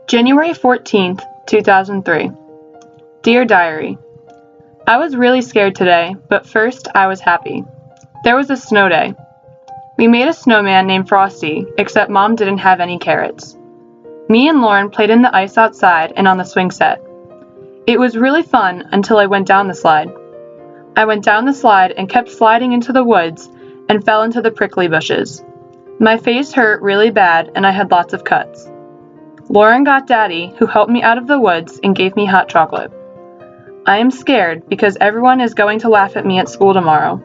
January 14th, 2003. Dear Diary, I was really scared today, but first I was happy. There was a snow day. We made a snowman named Frosty, except Mom didn't have any carrots. Me and Lauren played in the ice outside and on the swing set. It was really fun until I went down the slide. I went down the slide and kept sliding into the woods and fell into the prickly bushes. My face hurt really bad and I had lots of cuts. Lauren got Daddy, who helped me out of the woods and gave me hot chocolate. I am scared because everyone is going to laugh at me at school tomorrow.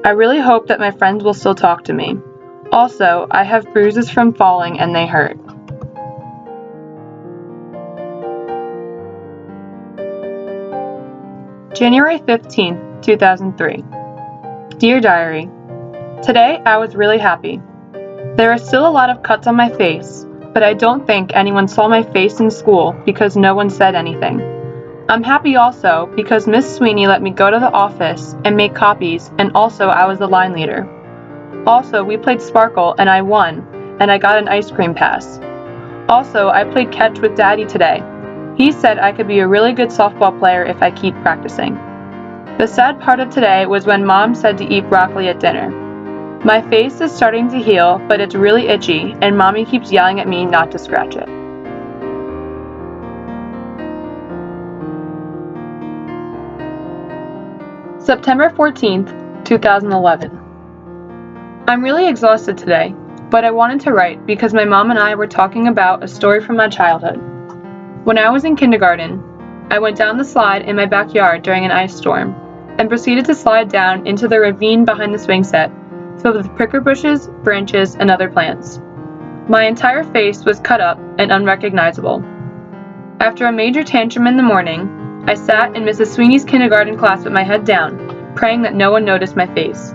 I really hope that my friends will still talk to me. Also, I have bruises from falling and they hurt. January 15th, 2003. Dear Diary, today I was really happy. There are still a lot of cuts on my face, but I don't think anyone saw my face in school because no one said anything. I'm happy also because Miss Sweeney let me go to the office and make copies, and also I was the line leader. Also, we played Sparkle and I won, and I got an ice cream pass. Also, I played catch with Daddy today. He said I could be a really good softball player if I keep practicing. The sad part of today was when Mom said to eat broccoli at dinner. My face is starting to heal, but it's really itchy, and Mommy keeps yelling at me not to scratch it. September 14th, 2011. I'm really exhausted today, but I wanted to write because my mom and I were talking about a story from my childhood. When I was in kindergarten, I went down the slide in my backyard during an ice storm and proceeded to slide down into the ravine behind the swing set, filled with prickly bushes, branches, and other plants. My entire face was cut up and unrecognizable. After a major tantrum in the morning, I sat in Mrs. Sweeney's kindergarten class with my head down, praying that no one noticed my face.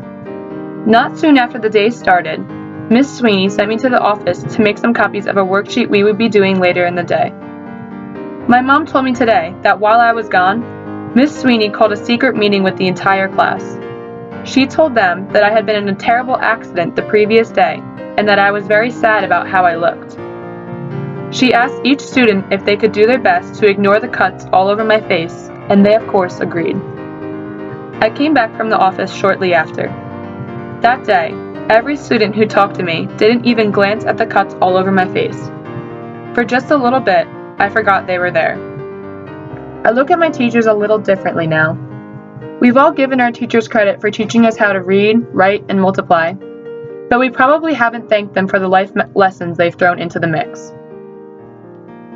Not soon after the day started, Miss Sweeney sent me to the office to make some copies of a worksheet we would be doing later in the day. My mom told me today that while I was gone, Miss Sweeney called a secret meeting with the entire class. She told them that I had been in a terrible accident the previous day and that I was very sad about how I looked. She asked each student if they could do their best to ignore the cuts all over my face, and they of course agreed. I came back from the office shortly after. That day, every student who talked to me didn't even glance at the cuts all over my face. For just a little bit, I forgot they were there. I look at my teachers a little differently now. We've all given our teachers credit for teaching us how to read, write, and multiply, but we probably haven't thanked them for the life lessons they've thrown into the mix.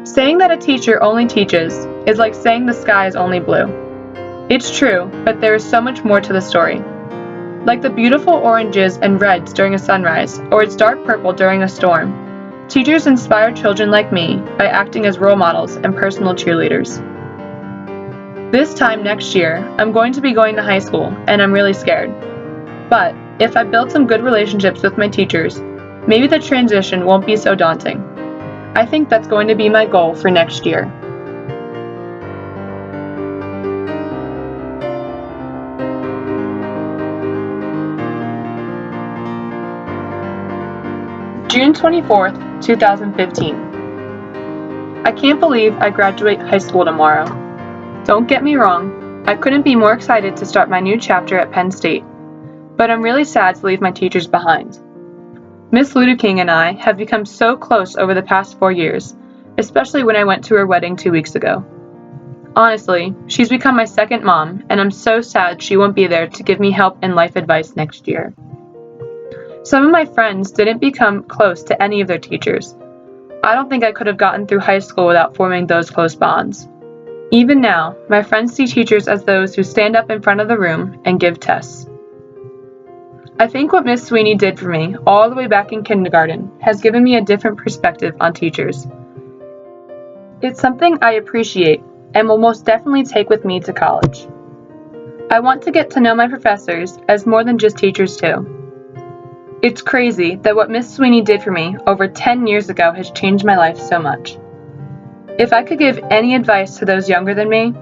Saying that a teacher only teaches is like saying the sky is only blue. It's true, but there is so much more to the story. Like the beautiful oranges and reds during a sunrise, or its dark purple during a storm, teachers inspire children like me by acting as role models and personal cheerleaders. This time next year, I'm going to be going to high school, and I'm really scared. But if I build some good relationships with my teachers, maybe the transition won't be so daunting. I think that's going to be my goal for next year. June 24th, 2015. I can't believe I graduate high school tomorrow. Don't get me wrong, I couldn't be more excited to start my new chapter at Penn State, but I'm really sad to leave my teachers behind. Miss Ludeking and I have become so close over the past 4 years, especially when I went to her wedding 2 weeks ago. Honestly, she's become my second mom, and I'm so sad she won't be there to give me help and life advice next year. Some of my friends didn't become close to any of their teachers. I don't think I could have gotten through high school without forming those close bonds. Even now, my friends see teachers as those who stand up in front of the room and give tests. I think what Miss Sweeney did for me all the way back in kindergarten has given me a different perspective on teachers. It's something I appreciate and will most definitely take with me to college. I want to get to know my professors as more than just teachers too. It's crazy that what Miss Sweeney did for me over 10 years ago has changed my life so much. If I could give any advice to those younger than me,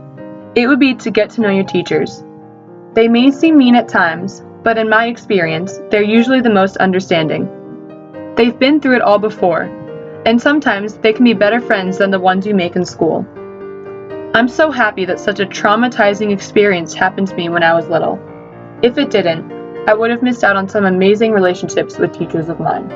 it would be to get to know your teachers. They may seem mean at times, but in my experience, they're usually the most understanding. They've been through it all before, and sometimes they can be better friends than the ones you make in school. I'm so happy that such a traumatizing experience happened to me when I was little. If it didn't, I would have missed out on some amazing relationships with teachers of mine.